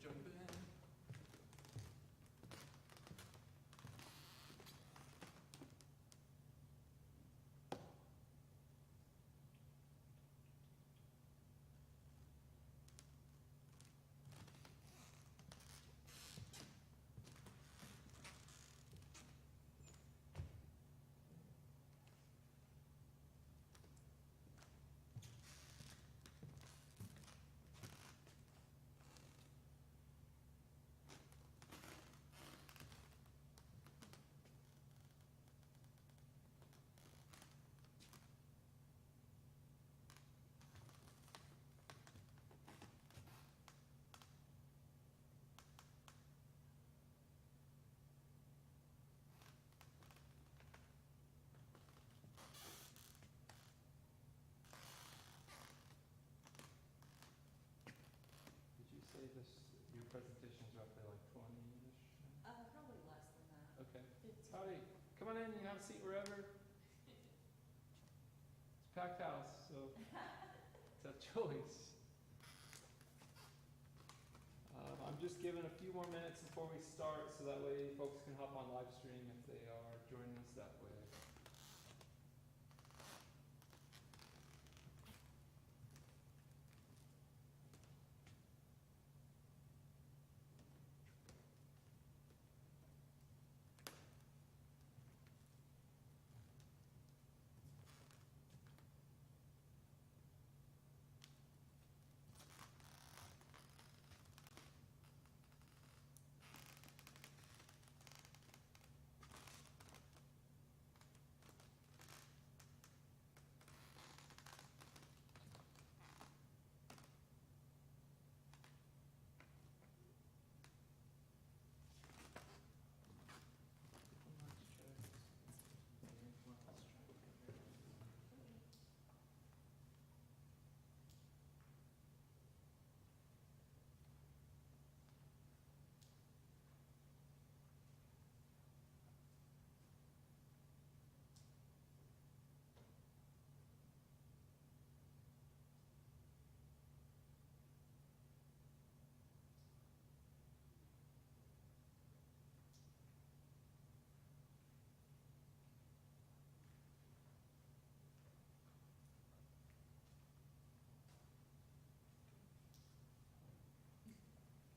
jump in. Did you say this, your presentation's roughly like 20-ish? Probably less than that. Okay. 15. Howdy, come on in, you can have a seat wherever. It's a packed house, so it's a choice. I'm just giving a few more minutes before we start, so that way folks can hop on live stream if they are joining us that way.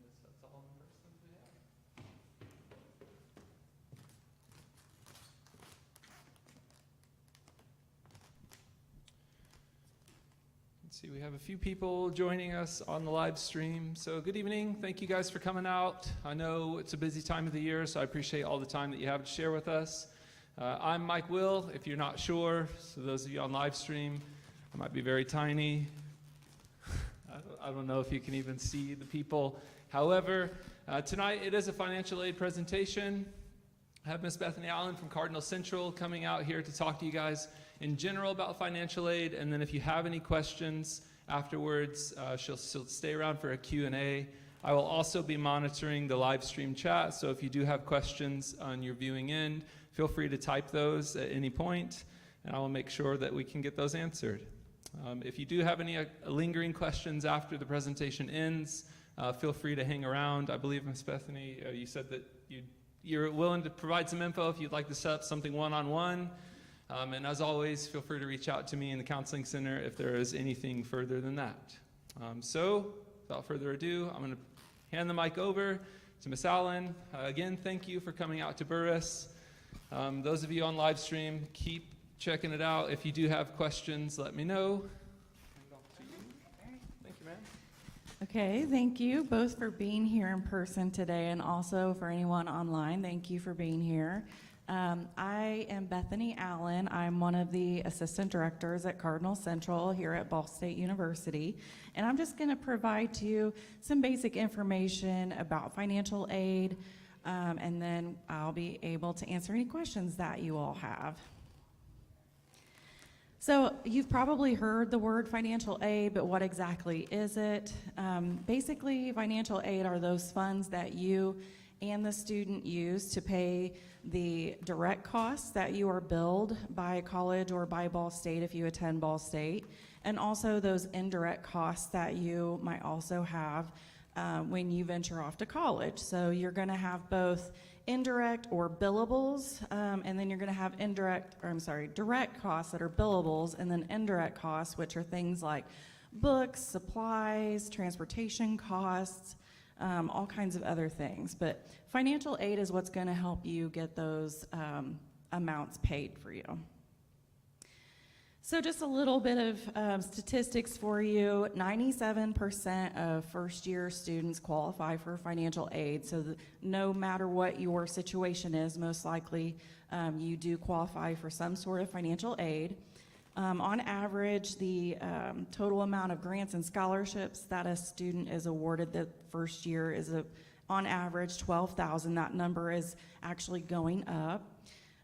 Guess that's all in person we have. Let's see, we have a few people joining us on the live stream. So good evening. Thank you guys for coming out. I know it's a busy time of the year, so I appreciate all the time that you have to share with us. I'm Mike Will, if you're not sure. So those of you on live stream, I might be very tiny. I don't know if you can even see the people. However, tonight it is a financial aid presentation. I have Miss Bethany Allen from Cardinal Central coming out here to talk to you guys in general about financial aid, and then if you have any questions afterwards, she'll stay around for a Q&A. I will also be monitoring the live stream chat, so if you do have questions on your viewing end, feel free to type those at any point, and I will make sure that we can get those answered. If you do have any lingering questions after the presentation ends, feel free to hang around. I believe, Ms. Bethany, you said that you're willing to provide some info if you'd like to set up something one-on-one. And as always, feel free to reach out to me in the Counseling Center if there is anything further than that. So, without further ado, I'm going to hand the mic over to Ms. Allen. Again, thank you for coming out to Burris. Those of you on live stream, keep checking it out. If you do have questions, let me know. Thank you, ma'am. Okay, thank you both for being here in person today, and also for anyone online, thank you for being here. I am Bethany Allen. I'm one of the assistant directors at Cardinal Central here at Ball State University, and I'm just going to provide to you some basic information about financial aid, and then I'll be able to answer any questions that you all have. So you've probably heard the word financial aid, but what exactly is it? Basically, financial aid are those funds that you and the student use to pay the direct costs that you are billed by college or by Ball State if you attend Ball State, and also those indirect costs that you might also have when you venture off to college. So you're going to have both indirect or billables, and then you're going to have direct costs that are billables, and then indirect costs, which are things like books, supplies, transportation costs, all kinds of other things. But financial aid is what's going to help you get those amounts paid for you. So just a little bit of statistics for you. 97% of first-year students qualify for financial aid. So no matter what your situation is, most likely you do qualify for some sort of financial aid. On average, the total amount of grants and scholarships that a student is awarded the first year is on average $12,000. That number is actually going up.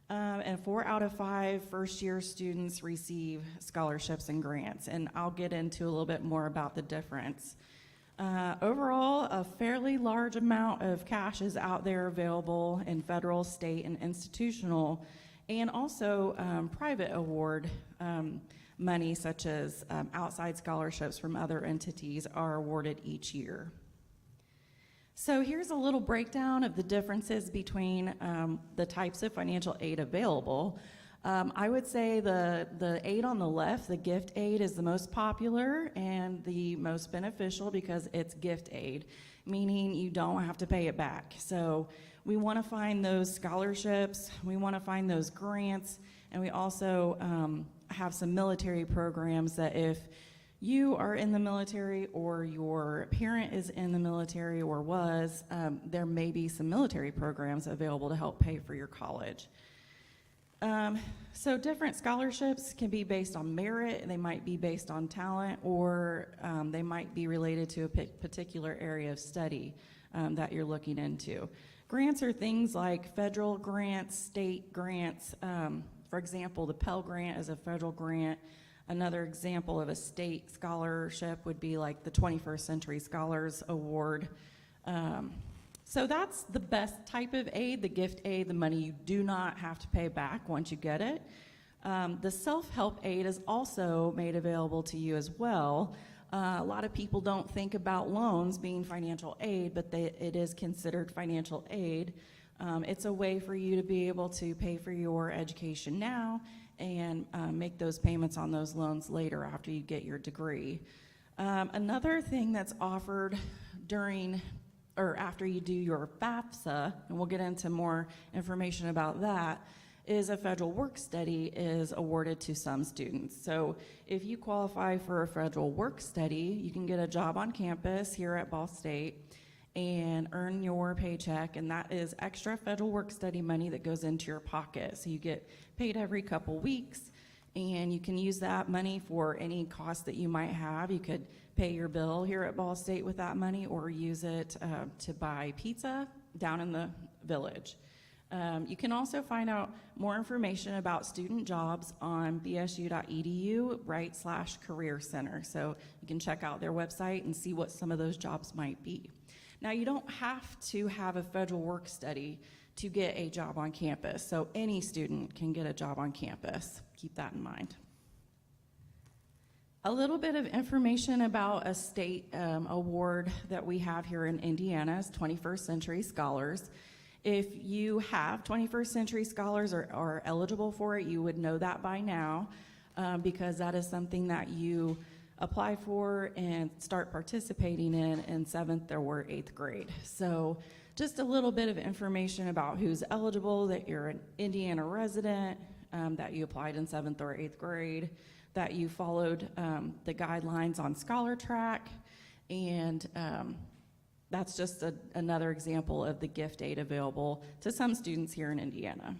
And 4 out of 5 first-year students receive scholarships and grants, and I'll get into a little bit more about the difference. Overall, a fairly large amount of cash is out there available in federal, state, and institutional, and also private award money, such as outside scholarships from other entities, are awarded each year. So here's a little breakdown of the differences between the types of financial aid available. I would say the aid on the left, the gift aid, is the most popular and the most beneficial because it's gift aid, meaning you don't have to pay it back. So we want to find those scholarships, we want to find those grants, and we also have some military programs that if you are in the military or your parent is in the military or was, there may be some military programs available to help pay for your college. So different scholarships can be based on merit, they might be based on talent, or they might be related to a particular area of study that you're looking into. Grants are things like federal grants, state grants. For example, the Pell Grant is a federal grant. Another example of a state scholarship would be like the 21st Century Scholars Award. So that's the best type of aid, the gift aid, the money you do not have to pay back once you get it. The self-help aid is also made available to you as well. A lot of people don't think about loans being financial aid, but it is considered financial aid. It's a way for you to be able to pay for your education now and make those payments on those loans later after you get your degree. Another thing that's offered during or after you do your FAFSA, and we'll get into more information about that, is a federal work study is awarded to some students. So if you qualify for a federal work study, you can get a job on campus here at Ball State and earn your paycheck, and that is extra federal work study money that goes into your pocket. So you get paid every couple weeks, and you can use that money for any cost that you might have. You could pay your bill here at Ball State with that money, or use it to buy pizza down in the village. You can also find out more information about student jobs on bsu.edu/career center. So you can check out their website and see what some of those jobs might be. Now, you don't have to have a federal work study to get a job on campus, so any student can get a job on campus. Keep that in mind. A little bit of information about a state award that we have here in Indiana is 21st Century Scholars. If you have 21st Century Scholars or are eligible for it, you would know that by now because that is something that you apply for and start participating in 7th or 8th grade. So just a little bit of information about who's eligible, that you're an Indiana resident, that you applied in 7th or 8th grade, that you followed the guidelines on Scholar Track, and that's just another example of the gift aid available to some students here in Indiana.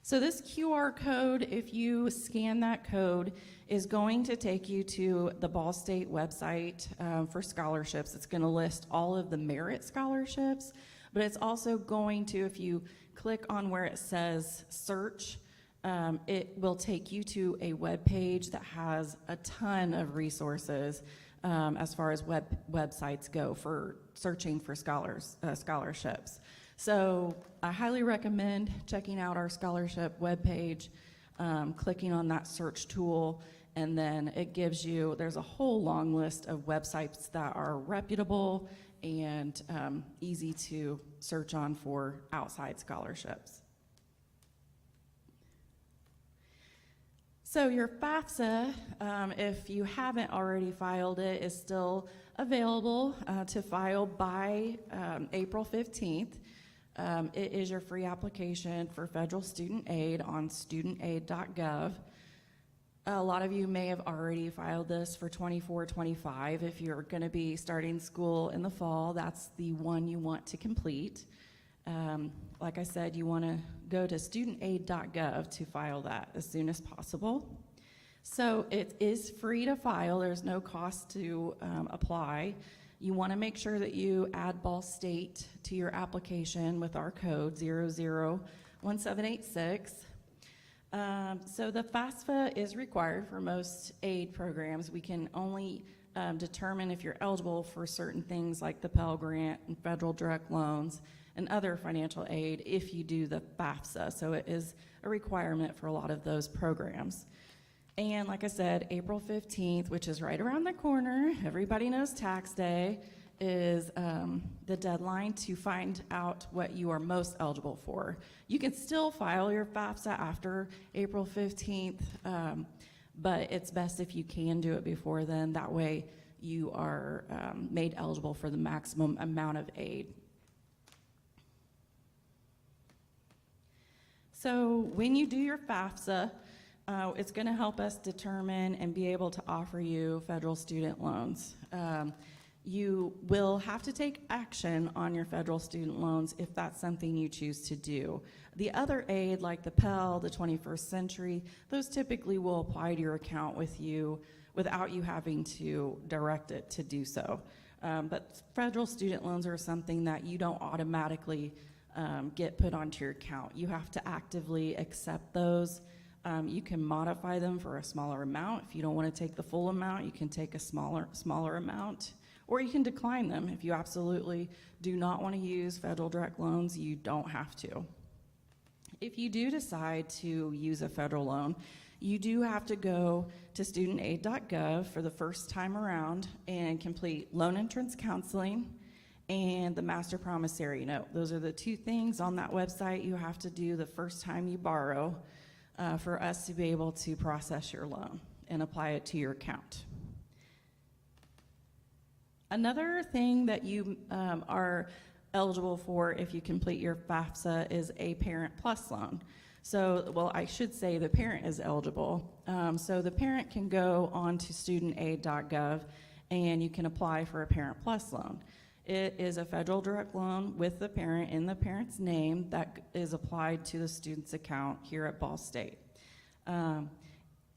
So this QR code, if you scan that code, is going to take you to the Ball State website for scholarships. It's going to list all of the merit scholarships, but it's also going to, if you click on where it says search, it will take you to a web page that has a ton of resources as far as websites go for searching for scholarships. So I highly recommend checking out our scholarship webpage, clicking on that search tool, And then it gives you, there's a whole long list of websites that are reputable and easy to search on for outside scholarships. So your FAFSA, if you haven't already filed it, is still available to file by April 15th. It is your free application for federal student aid on studentaid.gov. A lot of you may have already filed this for 24-25. If you're going to be starting school in the fall, that's the one you want to complete. Like I said, you want to go to studentaid.gov to file that as soon as possible. So it is free to file. There's no cost to apply. You want to make sure that you add Ball State to your application with our code 001786. So the FAFSA is required for most aid programs. We can only determine if you're eligible for certain things like the Pell Grant and federal direct loans and other financial aid if you do the FAFSA. So it is a requirement for a lot of those programs. And like I said, April 15th, which is right around the corner, everybody knows tax day, is the deadline to find out what you are most eligible for. You can still file your FAFSA after April 15th, but it's best if you can do it before then. That way you are made eligible for the maximum amount of aid. So when you do your FAFSA, it's going to help us determine and be able to offer you federal student loans. You will have to take action on your federal student loans if that's something you choose to do. The other aid, like the Pell, the 21st Century, those typically will apply to your account with you without you having to direct it to do so. But federal student loans are something that you don't automatically get put onto your account. You have to actively accept those. You can modify them for a smaller amount. If you don't want to take the full amount, you can take a smaller amount. Or you can decline them. If you absolutely do not want to use federal direct loans, you don't have to. If you do decide to use a federal loan, you do have to go to studentaid.gov for the first time around and complete loan entrance counseling and the master promissory note. Those are the two things on that website you have to do the first time you borrow for us to be able to process your loan and apply it to your account. Another thing that you are eligible for if you complete your FAFSA is a Parent Plus loan. So, well, I should say the parent is eligible. So the parent can go on to studentaid.gov and you can apply for a Parent Plus loan. It is a federal direct loan with the parent in the parent's name that is applied to the student's account here at Ball State.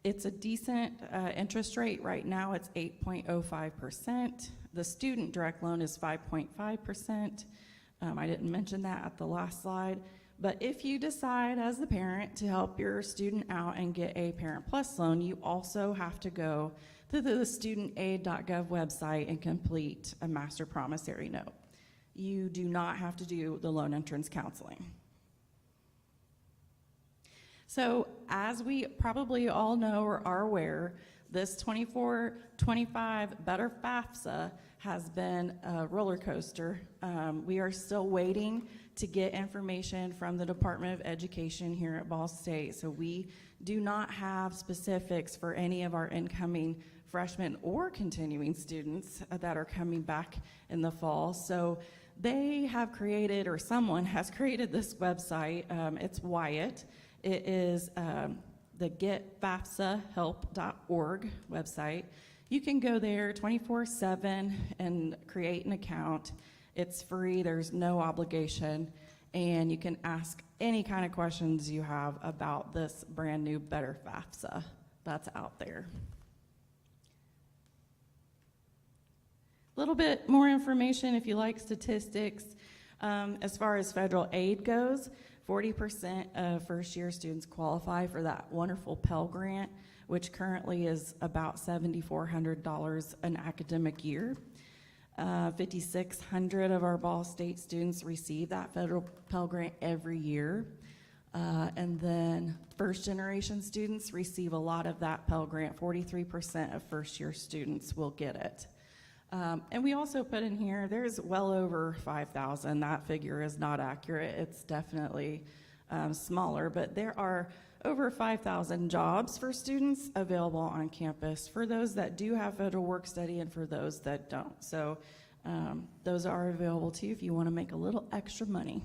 It's a decent interest rate. Right now it's 8.05%. The student direct loan is 5.5%. I didn't mention that at the last slide. But if you decide as the parent to help your student out and get a Parent Plus loan, you also have to go to the studentaid.gov website and complete a master promissory note. You do not have to do the loan entrance counseling. So as we probably all know or are aware, this 24-25 Better FAFSA has been a roller coaster. We are still waiting to get information from the Department of Education here at Ball State. So we do not have specifics for any of our incoming freshmen or continuing students that are coming back in the fall. So they have created, or someone has created this website. It's Wyatt. It is the getfafsahelp.org website. You can go there 24/7 and create an account. It's free, there's no obligation, and you can ask any kind of questions you have about this brand new Better FAFSA that's out there. A little bit more information if you like statistics. As far as federal aid goes, 40% of first-year students qualify for that wonderful Pell Grant, which currently is about $7,400 an academic year. 5,600 of our Ball State students receive that federal Pell Grant every year. And then first-generation students receive a lot of that Pell Grant. 43% of first-year students will get it. And we also put in here, there's well over 5,000. That figure is not accurate. It's definitely smaller, but there are over 5,000 jobs for students available on campus for those that do have federal work study and for those that don't. So those are available to you if you want to make a little extra money.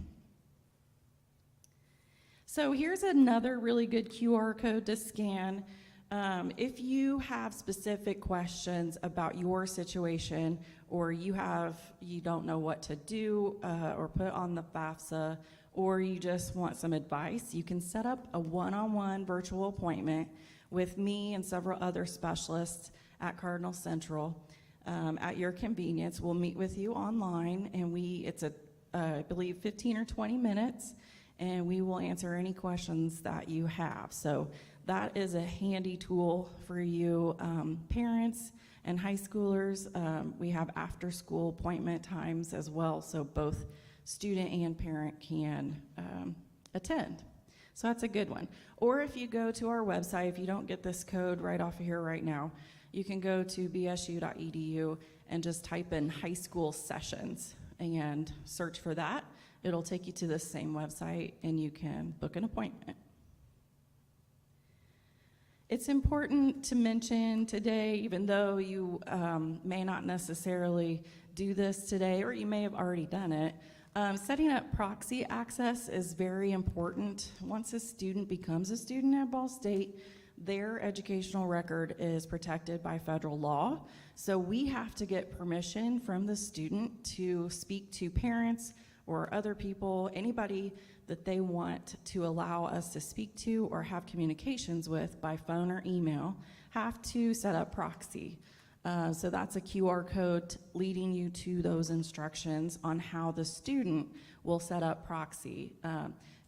So here's another really good QR code to scan. If you have specific questions about your situation, or you don't know what to do or put on the FAFSA, or you just want some advice, you can set up a one-on-one virtual appointment with me and several other specialists at Cardinal Central at your convenience. We'll meet with you online, and it's I believe 15 or 20 minutes, and we will answer any questions that you have. So that is a handy tool for you parents and high schoolers. We have after-school appointment times as well, so both student and parent can attend. So that's a good one. Or if you go to our website, if you don't get this code right off of here right now, you can go to bsu.edu and just type in high school sessions and search for that. It'll take you to the same website, and you can book an appointment. It's important to mention today, even though you may not necessarily do this today, or you may have already done it, setting up proxy access is very important. Once a student becomes a student at Ball State, their educational record is protected by federal law. So we have to get permission from the student to speak to parents or other people, anybody that they want to allow us to speak to or have communications with by phone or email, have to set up proxy. So that's a QR code leading you to those instructions on how the student will set up proxy.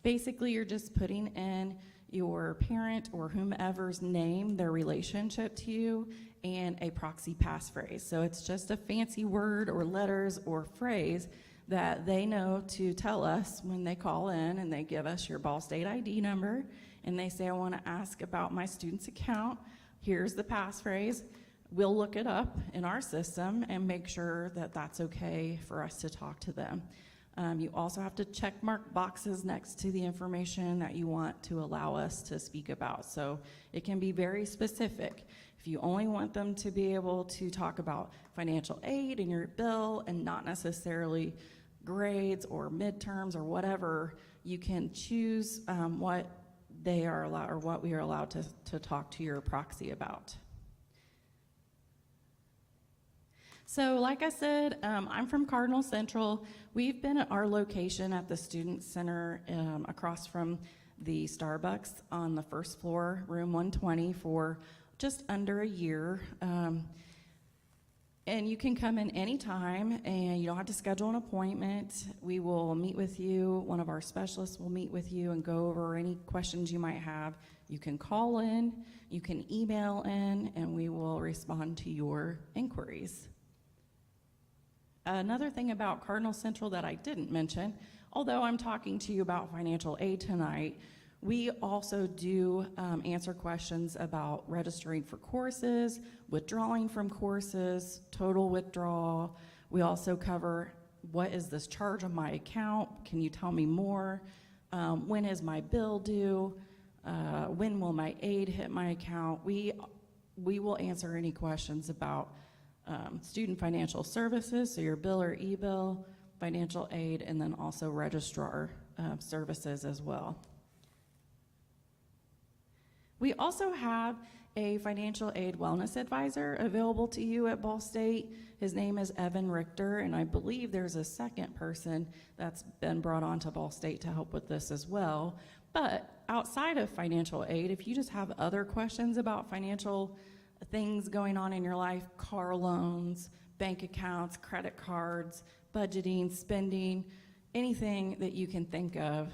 Basically, you're just putting in your parent or whomever's name, their relationship to you, and a proxy passphrase. So it's just a fancy word or letters or phrase that they know to tell us when they call in and they give us your Ball State ID number and they say, I want to ask about my student's account. Here's the passphrase. We'll look it up in our system and make sure that that's okay for us to talk to them. You also have to check mark boxes next to the information that you want to allow us to speak about. So it can be very specific. If you only want them to be able to talk about financial aid and your bill and not necessarily grades or midterms or whatever, you can choose what they are allowed or what we are allowed to talk to your proxy about. So like I said, I'm from Cardinal Central. We've been at our location at the Student Center across from the Starbucks on the first floor, room 120, for just under a year. And you can come in anytime, and you don't have to schedule an appointment. We will meet with you. One of our specialists will meet with you and go over any questions you might have. You can call in, you can email in, and we will respond to your inquiries. Another thing about Cardinal Central that I didn't mention, although I'm talking to you about financial aid tonight, we also do answer questions about registering for courses, withdrawing from courses, total withdrawal. We also cover, what is this charge on my account? Can you tell me more? When is my bill due? When will my aid hit my account? We will answer any questions about student financial services, so your bill or e-bill, financial aid, and then also registrar services as well. We also have a financial aid wellness advisor available to you at Ball State. His name is Evan Richter, and I believe there's a second person that's been brought on to Ball State to help with this as well. But outside of financial aid, if you just have other questions about financial things going on in your life, car loans, bank accounts, credit cards, budgeting, spending, anything that you can think of,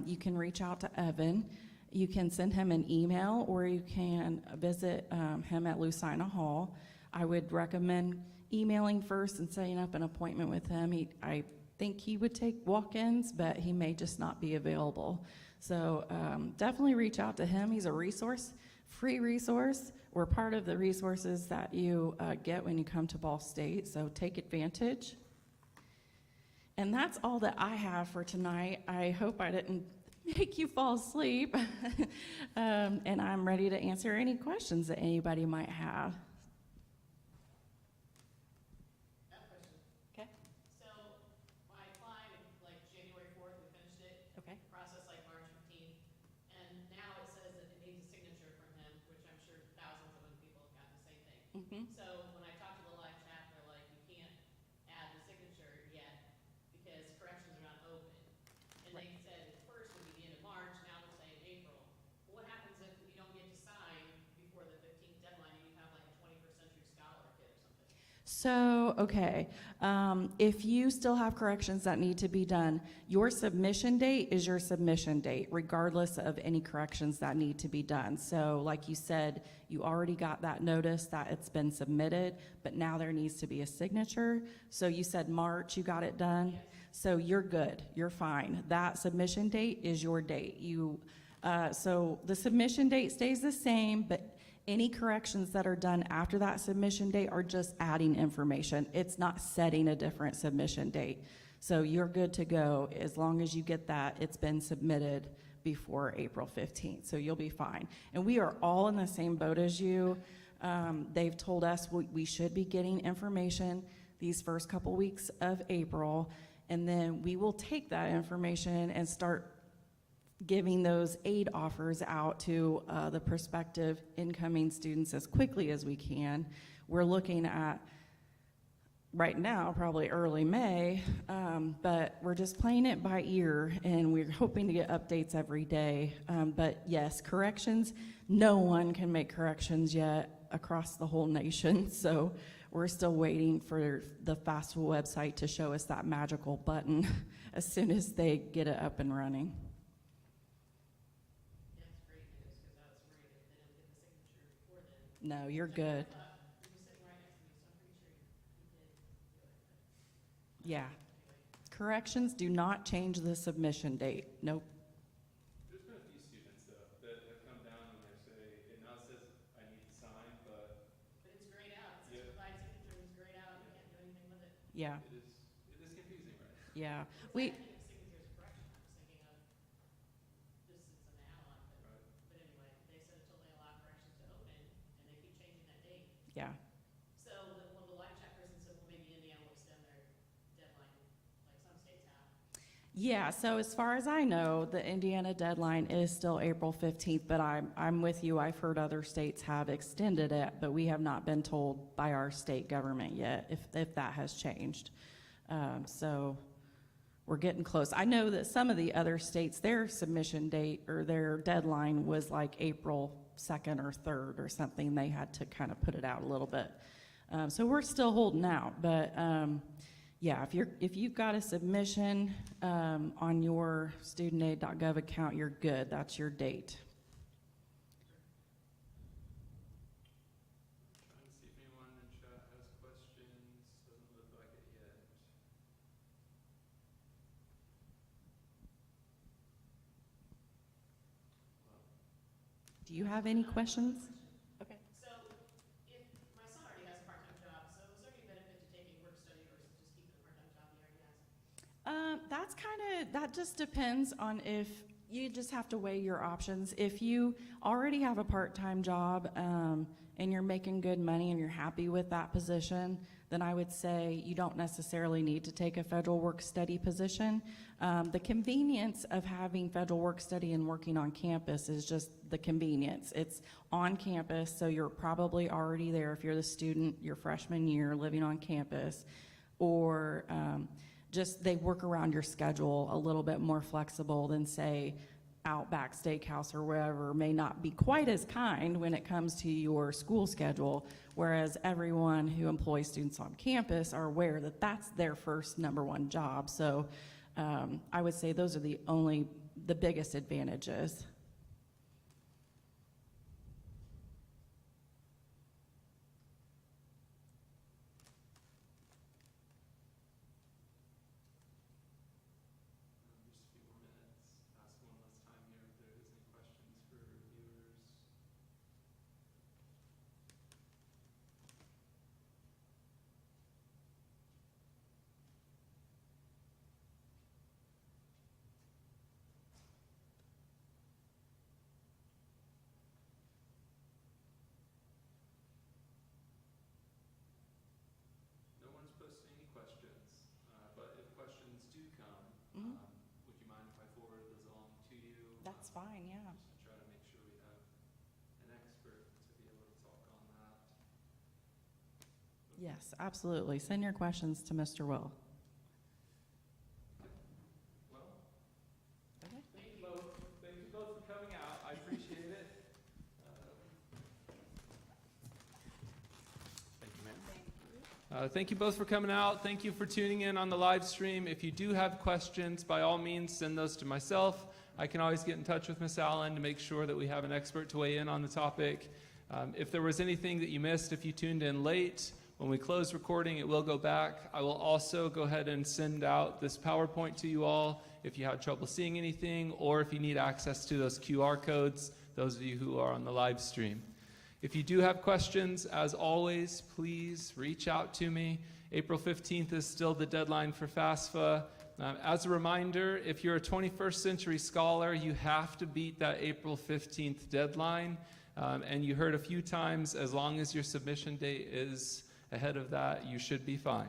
you can reach out to Evan. You can send him an email, or you can visit him at Lucina Hall. I would recommend emailing first and setting up an appointment with him. I think he would take walk-ins, but he may just not be available. So definitely reach out to him. He's a resource, free resource. We're part of the resources that you get when you come to Ball State, so take advantage. And that's all that I have for tonight. I hope I didn't make you fall asleep. And I'm ready to answer any questions that anybody might have. Okay. So I applied like January 4th, we finished it. Okay. Process like March 15th. And now it says that it needs a signature from him, which I'm sure thousands of other people have gotten the same thing. Mm-hmm. So when I talked to the live chat, they're like, you can't add the signature yet because corrections are not open. And they said at first would be the end of March, now they're saying April. What happens if you don't get to sign before the 15th deadline and you have like a 21st century scholar kid or something? So, okay, if you still have corrections that need to be done, your submission date is your submission date, regardless of any corrections that need to be done. So, like you said, you already got that notice that it's been submitted, but now there needs to be a signature. So you said March, you got it done? Yes. So you're good, you're fine. That submission date is your date. So the submission date stays the same, but any corrections that are done after that submission date are just adding information. It's not setting a different submission date. So you're good to go as long as you get that it's been submitted before April 15th. So you'll be fine. And we are all in the same boat as you. They've told us we should be getting information these first couple weeks of April, and then we will take that information and start giving those aid offers out to the prospective incoming students as quickly as we can. We're looking at, right now, probably early May, but we're just playing it by ear, and we're hoping to get updates every day. But yes, corrections, no one can make corrections yet across the whole nation, so we're still waiting for the FAFSA website to show us that magical button as soon as they get it up and running. That's great news, because I was worried if they didn't get the signature before then. No, you're good. I thought he was sitting right next to me, so I'm pretty sure he did do it. But Yeah. anyway, Corrections do not change the submission date. Nope. There's been a few students, though, that have come down and they say, it now says I need to sign, but it's grayed out. It says Yeah. provide signature, it's grayed out, you can't do anything with it. Yeah. it is confusing, right? Yeah. I didn't think of signature as a correction, I was thinking of this is an add-on, Right. but anyway, they said until they allow corrections to open, and they keep changing that date. Yeah. So the live chat person said, well, maybe Indiana will extend their deadline, like some states have. Yeah, so as far as I know, the Indiana deadline is still April 15th, but I'm with you. I've heard other states have extended it, but we have not been told by our state government yet if that has changed. So we're getting close. I know that some of the other states, their submission date or their deadline was like April 2nd or 3rd or something. They had to kind of put it out a little bit. So we're still holding out, but yeah, if you've got a submission on your studentaid.gov account, you're good. That's your date. Trying to see if anyone in chat has questions. Doesn't look like it yet. Do you have any questions? Okay. So if my son already has a part-time job, so is there any benefit to taking work study versus just keeping the part-time job he already has? That just depends on if you just have to weigh your options. If you already have a part-time job and you're making good money and you're happy with that position, then I would say you don't necessarily need to take a federal work study position. The convenience of having federal work study and working on campus is just the convenience. It's on campus, so you're probably already there if you're the student your freshman year living on campus, or just they work around your schedule a little bit more flexible than, say, Outback Steakhouse or wherever may not be quite as kind when it comes to your school schedule, whereas everyone who employs students on campus are aware that that's their first #1 job. So I would say those are the biggest advantages. Just a few more minutes. Ask one last time Mhm. Would you mind if I forwarded those along to you? That's fine, yeah. Just to try to make sure we have an expert to be able to talk on that. Yes, absolutely. Send your questions to Mr. Will. Well, Okay. thank you both. Thank you both for coming out. I appreciate it. Thank you, ma'am. Thank you both for coming out. Thank you for tuning in on the live stream. If you do have questions, by all means, send those to myself. I can always get in touch with Miss Allen to make sure that we have an expert to weigh in on the topic. If there was anything that you missed, if you tuned in late, when we close recording, it will go back. I will also go ahead and send out this PowerPoint to you all if you had trouble seeing anything, or if you need access to those QR codes, those of you who are on the live stream. If you do have questions, as always, please reach out to me. April 15th is still the deadline for FAFSA. As a reminder, if you're a 21st century scholar, you have to beat that April 15th deadline. And you heard a few times, as long as your submission date is ahead of that, you should be fine.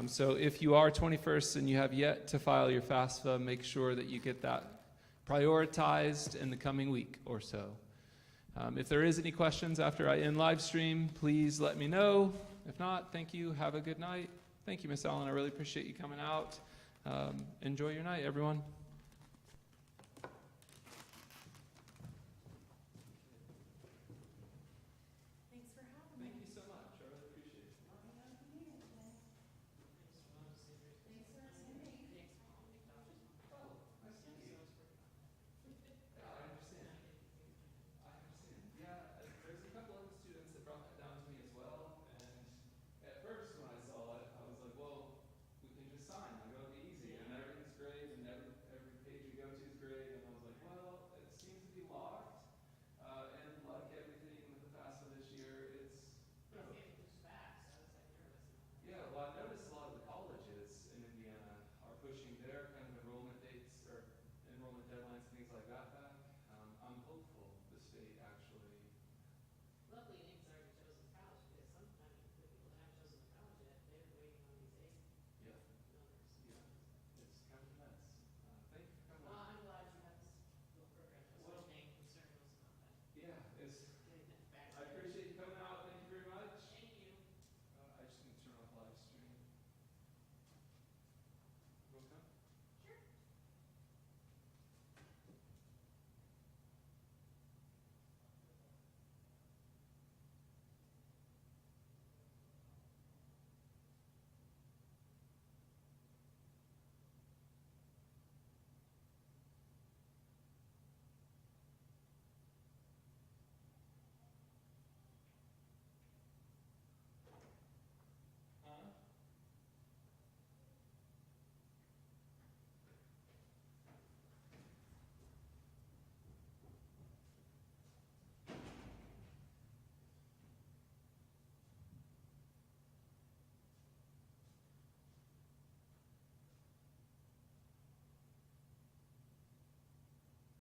So if you are 21st and you have yet to file your FAFSA, make sure that you get that prioritized in the coming week or so. If there is any questions after I end live stream, please let me know. If not, thank you. Have a good night. Thank you, Miss Allen. I really appreciate you coming out. Enjoy your night, everyone.